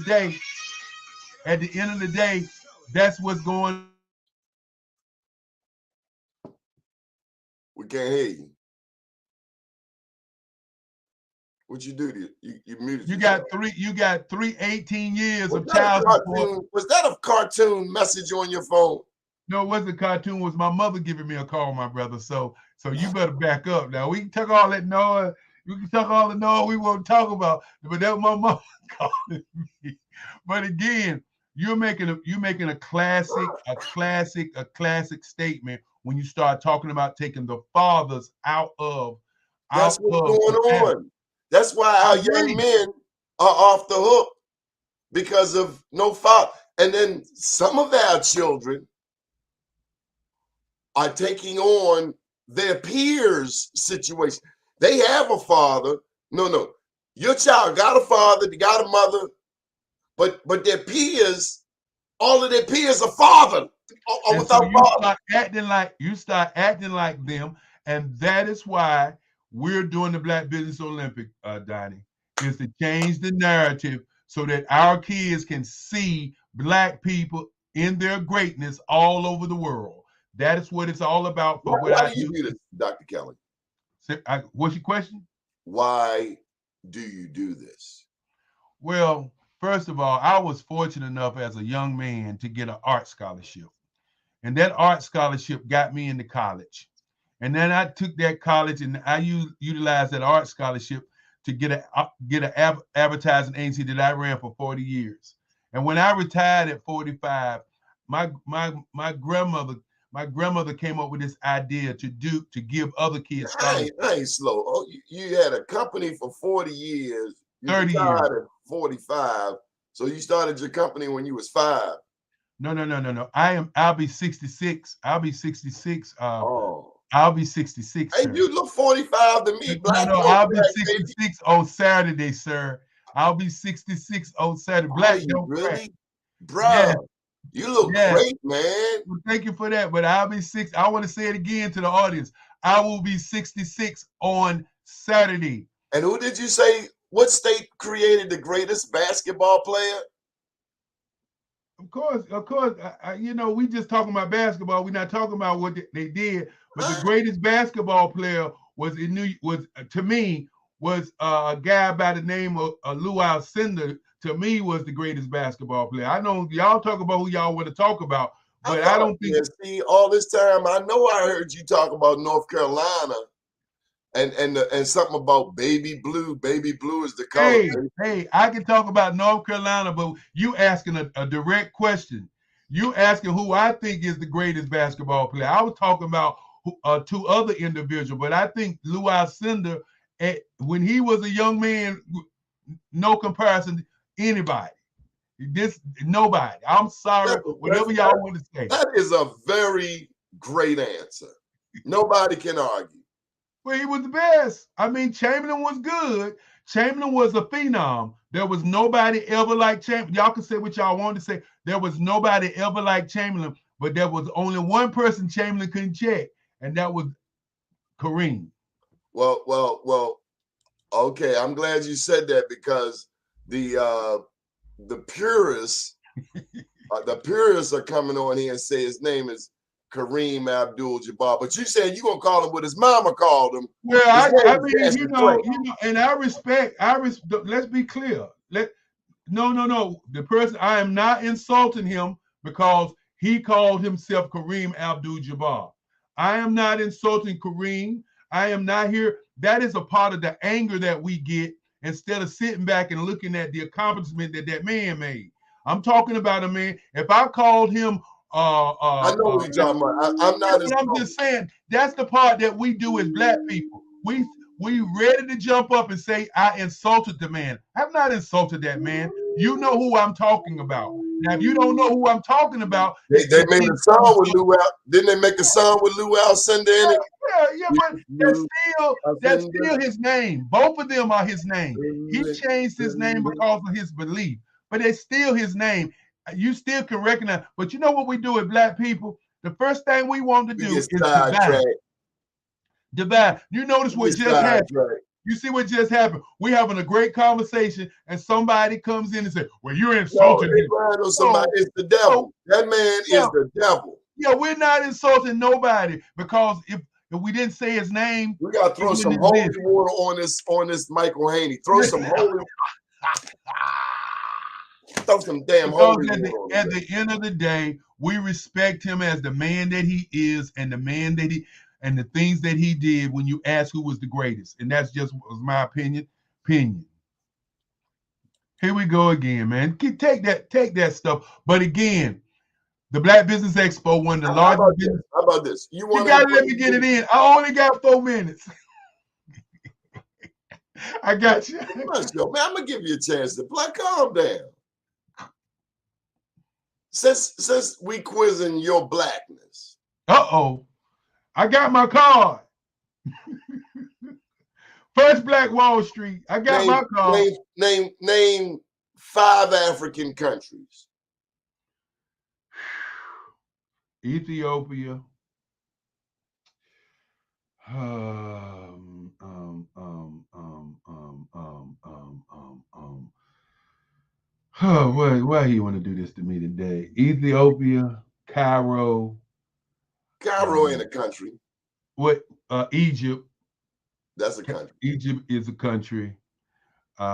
day, that's what's going on. We can't hear you. What you do? You muted. You got 18 years of child support. Was that a cartoon message on your phone? No, it wasn't a cartoon. It was my mother giving me a call, my brother. So you better back up now. We can talk all that noise. We can talk all the noise we won't talk about. But that was my mother calling me. But again, you're making a classic statement when you start talking about taking the fathers out of. That's what's going on. That's why our young men are off the hook because of no father. And then some of our children are taking on their peers' situation. They have a father. No. Your child got a father, they got a mother, but their peers, all of their peers are father. So you start acting like them, and that is why we're doing the Black Business Olympic, Donnie, is to change the narrative so that our kids can see Black people in their greatness all over the world. That is what it's all about. Why do you do this, Dr. Kelly? What's your question? Why do you do this? Well, first of all, I was fortunate enough as a young man to get an art scholarship. And that art scholarship got me into college. And then I took that college and I utilized that art scholarship to get an advertising agency that I ran for 40 years. And when I retired at 45, my grandmother came up with this idea to give other kids scholarships. I ain't slow. Oh, you had a company for 40 years. You 30 years. At 45. So you started your company when you was 5. No. I'll be 66. I'll be 66. I'll be 66. Hey, sir. you look 45 to me. No, I'll be 66 on Saturday, sir. I'll be 66 on Saturday. Black don't really? Crack. Bro, yeah. You look great, man. Well, thank you for that. But I'll be 6. I want to say it again to the audience. I will be 66 on Saturday. And who did you say, what state created the greatest basketball player? Of course. We just talking about basketball. We're not talking about what they did. But the greatest basketball player was to me a guy by the name of Lou Alcindor. To me, was the greatest basketball player. I know y'all talk about who y'all want to talk about, but I don't think. See, all this time, I know I heard you talk about North Carolina, and something about baby blue. Baby blue is the color. Hey, I can talk about North Carolina, but you asking a direct question. You asking who I think is the greatest basketball player. I was talking about 2 other individuals, but I think Lou Alcindor, when he was a young man, no comparison. Anybody, nobody. I'm sorry, whatever y'all want to say. That is a very great answer. Nobody can argue. Well, he was the best. I mean, Chamberlain was good. Chamberlain was a phenom. There was nobody ever like Chamberlain. Y'all can say what y'all want to say. There was nobody ever like Chamberlain, but there was only one person Chamberlain couldn't check, and that was Kareem. Well. Okay, I'm glad you said that because the purists, are coming on here and say his name is Kareem Abdul-Jabbar. But you said you gonna call him what his mama called him. Well, I mean, you know, and let's be clear. No. The person, I am not insulting him because he called himself Kareem Abdul-Jabbar. I am not insulting Kareem. I am not here. That is a part of the anger that we get instead of sitting back and looking at the accomplishment that man made. I'm talking about a man. If I called him, I know what you're talking about. I'm not. I'm just saying that's the part that we do as black people. We ready to jump up and say I insulted the man. I've not insulted that man. You know who I'm talking about. Now, if you don't know who I'm talking about, they made a song with Lou Al. Didn't they make a song with Lou Alcindor in it? Yeah, but that's still his name. Both of them are his name. He changed his name because of his belief, but it's still his name. You still can recognize. But you know what we do as black people? The first thing we want to do is divide. You notice what just happened? You see what just happened? We're having a great conversation, and somebody comes in and says, "Well, you're insulting him." It's the devil. That man is the devil. Yeah, we're not insulting nobody because if we didn't say his name, we gotta throw some holy water on this Michael Haney. Throw some holy. Throw some damn holy water. At the end of the day, we respect him as the man that he is, and the man that he. And the things that he did when you ask who was the greatest. And that's just was my opinion. Here we go again, man. Take that stuff. But again, the Black Business Expo, one of the largest business. How about this? You got to let me get it in. I only got 4 minutes. I got you. Let's go, man. I'm going to give you a chance to play. Calm down. Since we quizzing your blackness. Uh-oh. I got my card. First Black Wall Street. I got my card. Name 5 African countries. Ethiopia. Why you want to do this to me today? Ethiopia, Cairo. Cairo ain't a country. What? Egypt. That's a country. Egypt is a country. That's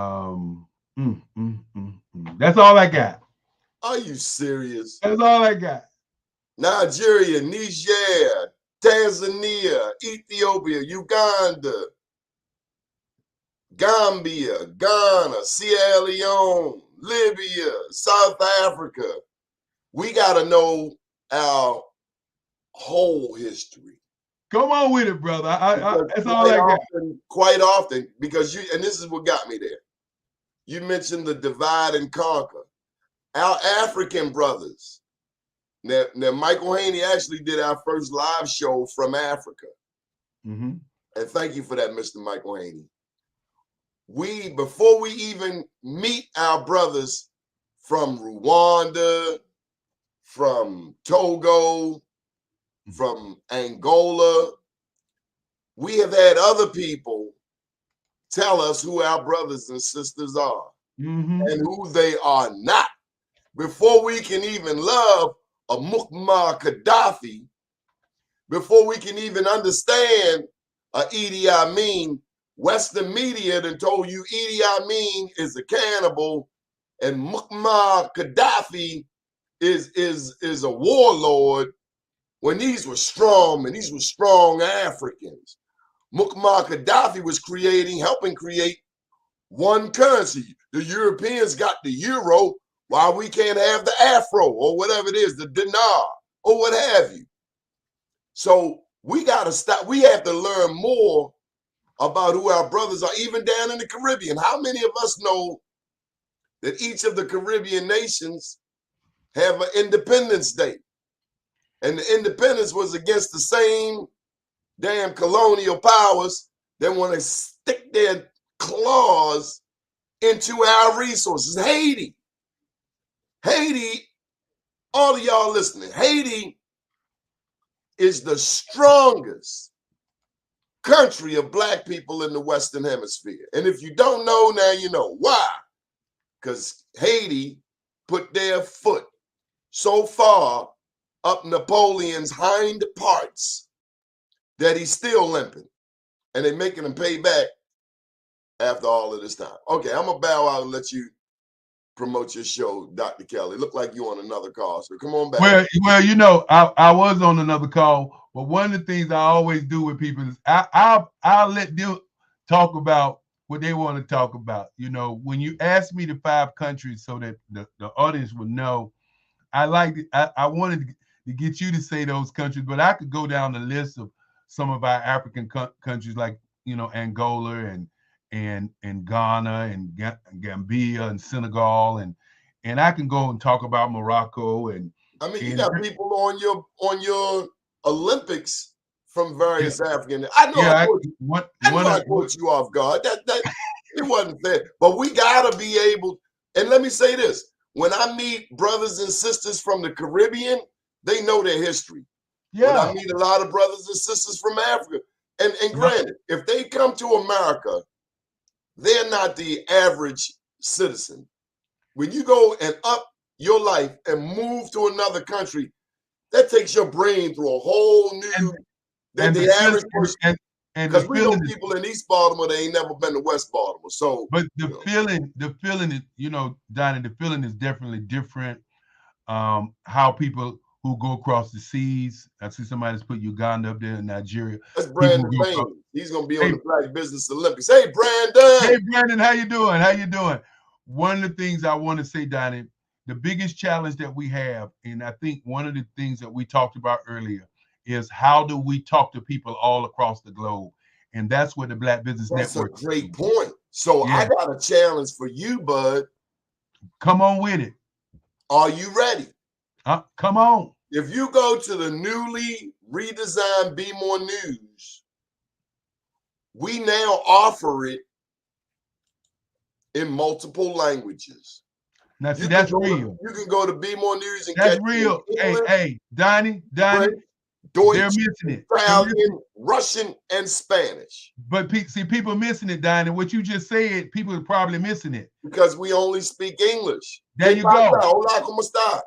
all I got. Are you serious? That's all I got. Nigeria, Niger, Tanzania, Ethiopia, Uganda, Gambia, Ghana, Sierra Leone, Libya, South Africa. We got to know our whole history. Come on with it, brother. That's all I got. Quite often, because and this is what got me there. You mentioned the divide and conquer. Our African brothers. Now Michael Haney actually did our first live show from Africa. Mm-hmm. And thank you for that, Mr. Michael Haney. Before we even meet our brothers from Rwanda, from Togo, from Angola, we have had other people tell us who our brothers and sisters are and who they are not. Before we can even love a Muammar Gaddafi, before we can even understand Idi Amin, Western media that told you Idi Amin is a cannibal and Muammar Gaddafi is a warlord. When these were strong, and these were strong Africans. Muammar Gaddafi was helping create one currency. The Europeans got the euro, while we can't have the afro or whatever it is, the dinar or what have you. So we got to stop. We have to learn more about who our brothers are, even down in the Caribbean. How many of us know that each of the Caribbean nations have an Independence Day? And the independence was against the same damn colonial powers that want to stick their claws into our resources. Haiti, all of y'all listening, Haiti is the strongest country of black people in the Western Hemisphere. And if you don't know, now you know. Why? Because Haiti put their foot so far up Napoleon's hind parts that he's still limping. And they're making him pay back after all of this time. Okay, I'm going to bow out and let you promote your show, Dr. Kelly. Look like you on another call, so come on back. Well, you know, I was on another call, but one of the things I always do with people is I'll let them talk about what they want to talk about. You know, when you ask me the 5 countries so that the audience would know, I wanted to get you to say those countries, but I could go down the list of some of our African countries like, you know, Angola and Ghana and Gambia and Senegal and I can go and talk about Morocco and I mean, you got people on your Olympics from various African. I know I caught you off guard. That it wasn't fair. But we gotta be able. And let me say this: when I meet brothers and sisters from the Caribbean, they know their history. Yeah. When I meet a lot of brothers and sisters from Africa, and granted, if they come to America, they're not the average citizen. When you go and up your life and move to another country, that takes your brain through a whole new the average person. Because we know people in East Baltimore, they ain't never been to West Baltimore. So, but the feeling is, you know, Donnie, the feeling is definitely different. How people who go across the seas. I see somebody's put Uganda up there in Nigeria. That's Brandon Bain. He's gonna be on the Black Business Olympics. Hey, Brandon. Hey, Brandon, how you doing? How you doing? One of the things I want to say, Donnie, the biggest challenge that we have, and I think one of the things that we talked about earlier, is how do we talk to people all across the globe? And that's where the Black Business Network. That's a great point. So I got a challenge for you, bud. Come on with it. Are you ready? Come on. If you go to the newly redesigned Be More News, we now offer it in multiple languages. Now, see, that's real. You can go to Be More News and that's real. Hey, Donnie, Deutsch, they're missing it. Italian, Russian, and Spanish. But see, people are missing it, Donnie. What you just said, people are probably missing it. Because we only speak English. There you go. Hola, ¿cómo está?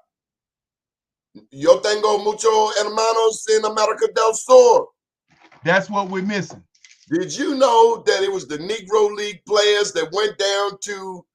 Yo tengo muchos hermanos en America del Sur. That's what we're missing. Did you know that it was the Negro League players that went down to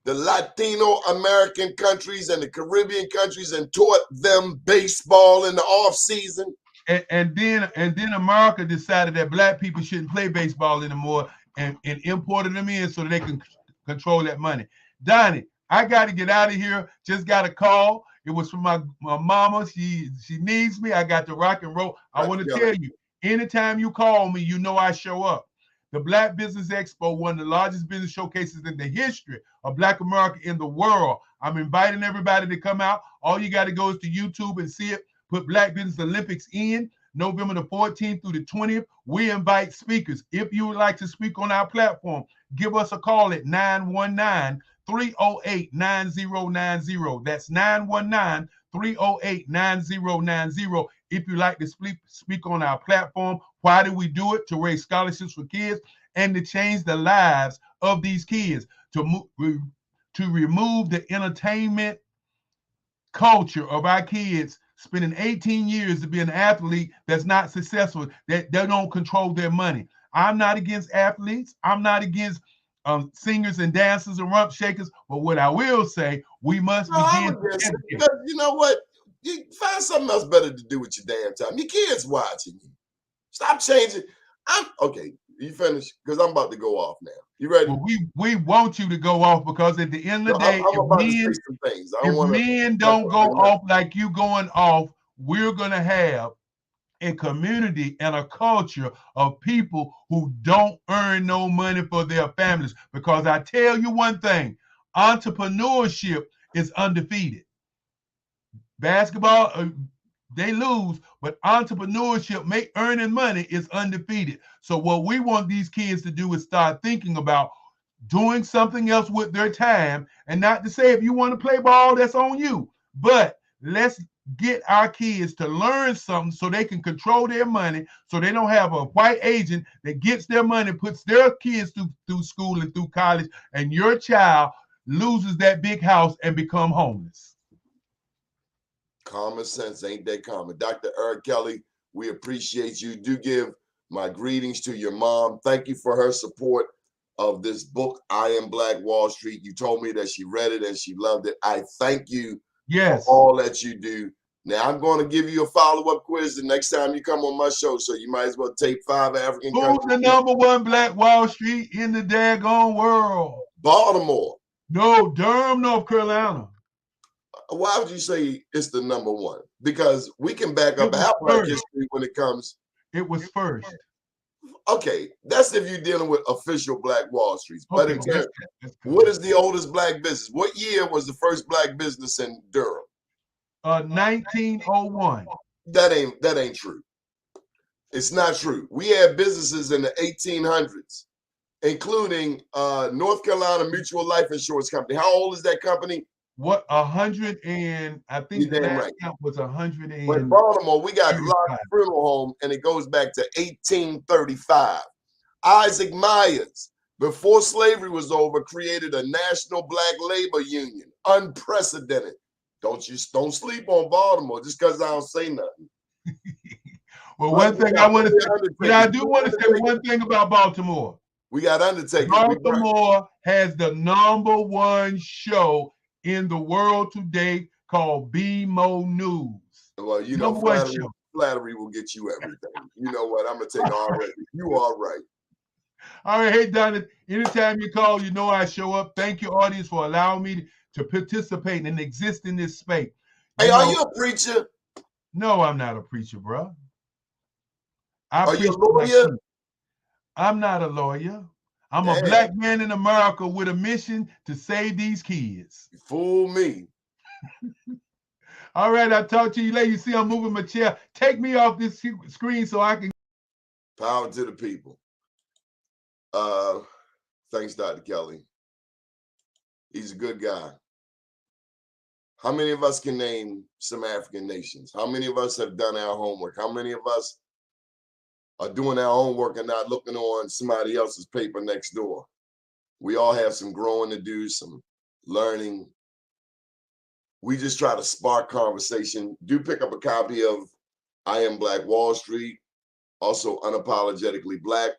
the Latino American countries and the Caribbean countries and taught them baseball in the off season? And then America decided that black people shouldn't play baseball anymore and imported them in so that they can control that money. Donnie, I got to get out of here. Just got a call. It was from my mama. She needs me. I got to rock and roll. I want to tell you, anytime you call me, you know I show up. The Black Business Expo, one of the largest business showcases in the history of Black America in the world. I'm inviting everybody to come out. All you got to go is to YouTube and see it. Put Black Business Olympics in November the 14th through the 20th. We invite speakers. If you would like to speak on our platform, give us a call at 919-308-9090. That's 919-308-9090. If you like to speak on our platform, why do we do it? To raise scholarships for kids and to change the lives of these kids, to remove the entertainment culture of our kids spending 18 years to be an athlete that's not successful, that they don't control their money. I'm not against athletes. I'm not against singers and dancers and rump shakers. But what I will say, we must begin to educate. You know what? You find something else better to do with your damn time. Your kids watching you. Stop changing. Okay. You finished? Because I'm about to go off now. You ready? Well, we want you to go off because at the end of the day, if men don't go off like you going off, we're going to have a community and a culture of people who don't earn no money for their families. Because I tell you one thing, entrepreneurship is undefeated. Basketball, they lose, but entrepreneurship, earning money is undefeated. So what we want these kids to do is start thinking about doing something else with their time, and not to say if you want to play ball, that's on you. But let's get our kids to learn something so they can control their money, so they don't have a white agent that gets their money, puts their kids through school and through college, and your child loses that big house and become homeless. Common sense ain't that common. Dr. Eric Kelly, we appreciate you. Do give my greetings to your mom. Thank you for her support of this book, I Am Black Wall Street. You told me that she read it and she loved it. I thank you for all that you do. Now, I'm going to give you a follow-up quiz the next time you come on my show, so you might as well take 5 African countries. Who's the number 1 Black Wall Street in the daggone world? Baltimore. No, Durham, North Carolina. Why would you say it's the number 1? Because we can back up our Black history when it comes. It was first. Okay, that's if you're dealing with official Black Wall Streets. But in turn, what is the oldest Black business? What year was the first Black business in Durham? 1901. That ain't true. It's not true. We had businesses in the 1800s, including North Carolina Mutual Life Insurance Company. How old is that company? What, 100 and I think the last count was 100 and. But in Baltimore, we got Locke Funeral Home, and it goes back to 1835. Isaac Myers, before slavery was over, created a national Black labor union. Unprecedented. Don't sleep on Baltimore just because I don't say nothing. Well, one thing I want to say, but I do want to say one thing about Baltimore. We got Undertaker. Baltimore has the number 1 show in the world today called BMO News. Well, you know, flattery will get you everything. You know what? I'm going to take all that. You all right. All right. Hey, Donna, anytime you call, you know I show up. Thank you, audience, for allowing me to participate and exist in this space. Hey, are you a preacher? No, I'm not a preacher, bro. Are you a lawyer? I'm not a lawyer. I'm a Black man in America with a mission to save these kids. You fool me. All right, I'll talk to you later. You see I'm moving my chair. Take me off this screen so I can. Power to the people. Thanks, Dr. Kelly. He's a good guy. How many of us can name some African nations? How many of us have done our homework? How many of us are doing our homework and not looking on somebody else's paper next door? We all have some growing to do, some learning. We just try to spark conversation. Do pick up a copy of I Am Black Wall Street, also Unapologetically Black.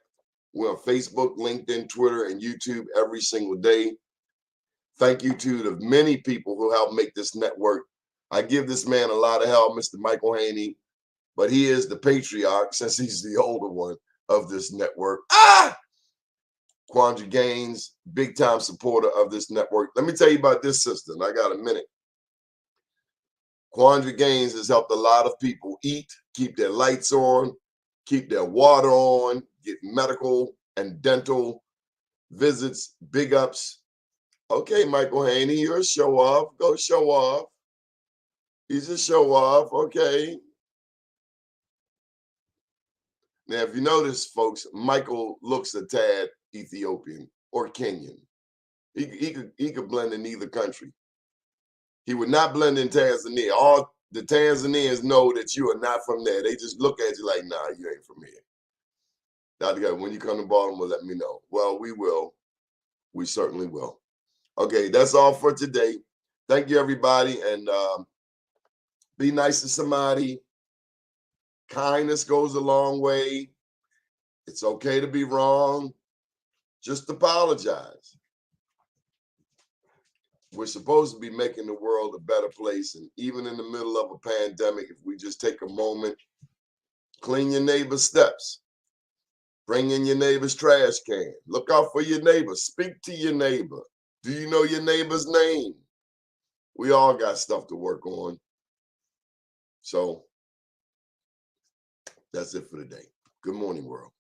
We're on Facebook, LinkedIn, Twitter, and YouTube every single day. Thank you to the many people who helped make this network. I give this man a lot of help, Mr. Michael Haney, but he is the patriarch, since he's the older one of this network. Quandra Gaines, big time supporter of this network. Let me tell you about this sister, and I got a minute. Quandra Gaines has helped a lot of people eat, keep their lights on, keep their water on, get medical and dental visits, big ups. Okay, Michael Haney, you're a show off. Go show off. He's a show off. Okay. Now, if you notice, folks, Michael looks a tad Ethiopian or Kenyan. He could blend in either country. He would not blend in Tanzania. All the Tanzanians know that you are not from there. They just look at you like, nah, you ain't from here. Dr. Guy, when you come to Baltimore, let me know. Well, we will. We certainly will. Okay, that's all for today. Thank you, everybody. And be nice to somebody. Kindness goes a long way. It's okay to be wrong. Just apologize. We're supposed to be making the world a better place. And even in the middle of a pandemic, if we just take a moment, clean your neighbor's steps. Bring in your neighbor's trash can. Look out for your neighbor. Speak to your neighbor. Do you know your neighbor's name? We all got stuff to work on. So that's it for today. Good morning, world.